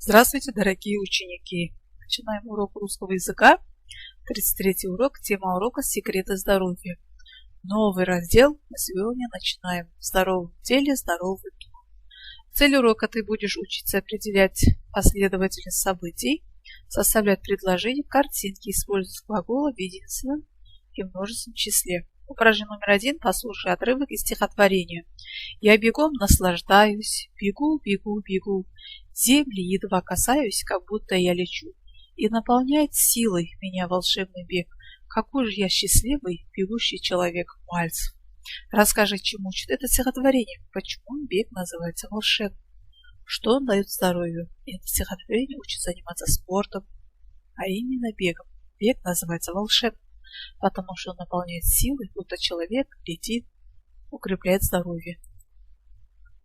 Здравствуйте, дорогие ученики! Начинаем урок русского языка. 33-й урок. Тема урока «Секреты здоровья». Новый раздел. Мы сегодня начинаем. В здоровом теле здоровый дух. Цель урока: ты будешь учиться определять последовательность событий, составлять предложения, картинки, использовать глаголы в единственном и множественном числе. Упражнение номер 1. Послушай отрывок из стихотворения. Я бегом наслаждаюсь, бегу, бегу, бегу. Земли едва касаюсь, как будто я лечу. И наполняет силой меня волшебный бег. Какой же я счастливый, бегущий человек, Мальцев. Расскажи, чему учит это стихотворение, почему бег называется волшебным, что он дает здоровью. Это стихотворение учит заниматься спортом, а именно бегом. Бег называется волшебным, потому что он наполняет силой, будто человек летит, укрепляет здоровье.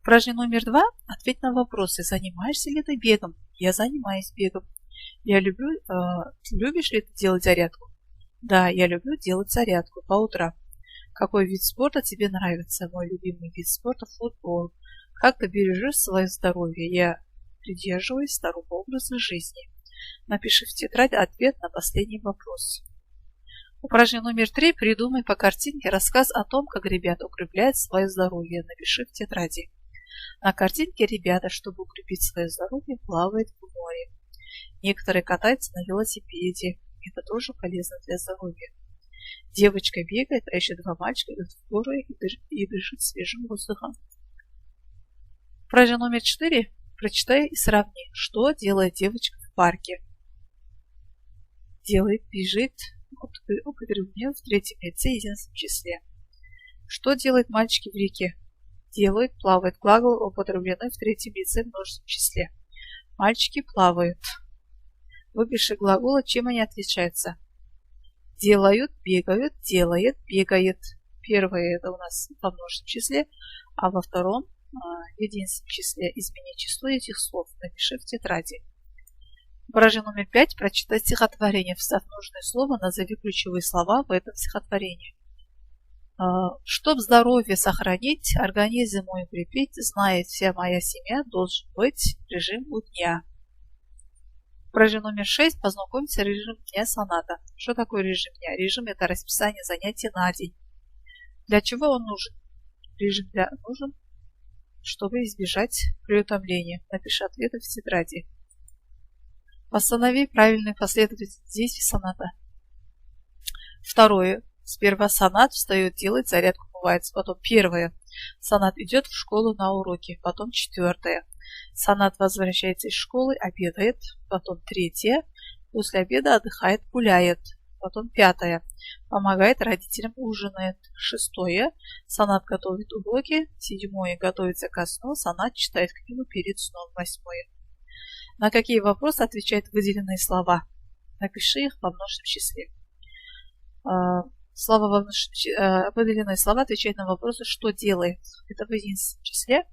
Упражнение номер 2. Ответь на вопросы. Занимаешься ли ты бегом? Я занимаюсь бегом. Любишь ли ты делать зарядку? Да, я люблю делать зарядку по утрам. Какой вид спорта тебе нравится? Мой любимый вид спорта – футбол. Как ты бережешь свое здоровье? Я придерживаюсь здорового образа жизни. Напиши в тетрадь ответ на последний вопрос. Упражнение номер 3. Придумай по картинке рассказ о том, как ребята укрепляют свое здоровье. Напиши в тетради. На картинке ребята, чтобы укрепить свое здоровье, плавают в море. Некоторые катаются на велосипеде. Это тоже полезно для здоровья. Девочка бегает, а еще два мальчика идут в горы и дышат свежим воздухом. Упражнение номер 4. Прочитай и сравни, что делает девочка в парке. Бежит, употребление в третьем лице единственном числе. Что делают мальчики в реке? Плавают. Глагол употребленный в третьем лице в множественном числе. Мальчики плавают. Выпиши глаголы, чем они отличаются. Делают, бегают, делает, бегает. Первое это у нас во множественном числе, а во втором в единственном числе. Измени число этих слов. Напиши в тетради. Упражнение номер 5. Прочитай стихотворение. Вставь нужное слово, назови ключевые слова в этом стихотворении. Чтоб здоровье сохранить, организм мой укрепить, знает вся моя семья, должен быть режим у дня. Упражнение номер 6. Познакомься с режимом дня соната. Что такое режим дня? Режим – это расписание занятий на день. Для чего он нужен? Режим дня нужен, чтобы избежать переутомления. Напиши ответы в тетради. Восстанови правильную последовательность действий соната. Второе. Сперва сонат встает, делает зарядку, умывается. Потом первое. Сонат идет в школу на уроки. Потом четвертое. Сонат возвращается из школы, обедает. Потом третье. После обеда отдыхает, гуляет. Потом пятое. Помогает родителям, ужинает. Шестое. Сонат готовит уроки. Седьмое. Готовится ко сну. Сонат читает книгу перед сном. Восьмое. На какие вопросы отвечают выделенные слова? Напиши их во множественном числе. Выделенные слова отвечают на вопросы, что делает. Это в единственном числе.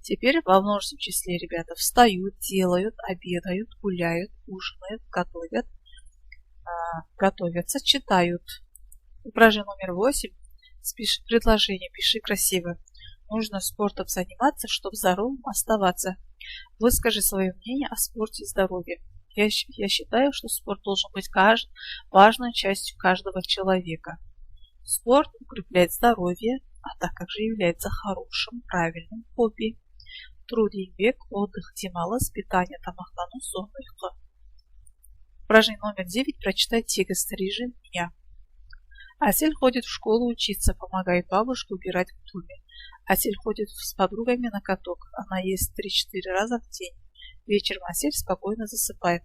Теперь во множественном числе ребята встают, делают, обедают, гуляют, ужинают, готовятся, читают. Упражнение номер 8. Спиши предложение, пиши красиво. Нужно спортом заниматься, чтобы здоровым оставаться. Выскажи свое мнение о спорте и здоровье. Я считаю, что спорт должен быть важной частью каждого человека. Спорт укрепляет здоровье, а также является хорошим, правильным хобби. Трудный век, отдых, демалыс, питание, тамақтану, сон, ұйқы. Упражнение номер 9. Прочитай текст. Режим дня. Асель ходит в школу учиться, помогает бабушке убирать в доме. Асель ходит с подругами на каток. Она ест 3-4 раза в день. Вечером Асель спокойно засыпает.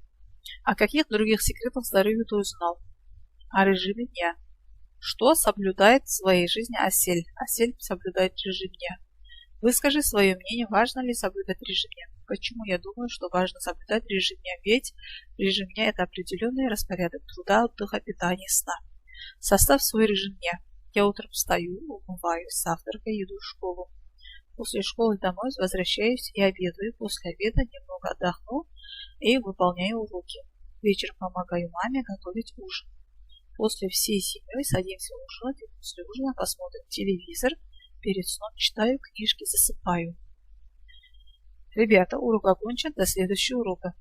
О каких других секретах здоровья ты узнал? О режиме дня. Что соблюдает в своей жизни Асель? Асель соблюдает режим дня. Выскажи свое мнение, важно ли соблюдать режим дня. Почему я думаю, что важно соблюдать режим дня? Ведь режим дня – это определенный распорядок труда, отдыха, питания, сна. Составь свой режим дня. Я утром встаю, умываюсь, завтракаю, иду в школу. После школы домой возвращаюсь и обедаю. После обеда немного отдохну и выполняю уроки. Вечером помогаю маме готовить ужин. После всей семьей садимся ужинать и после ужина посмотрим телевизор. Перед сном читаю книжки, засыпаю. Ребята, урок окончен. До следующего урока.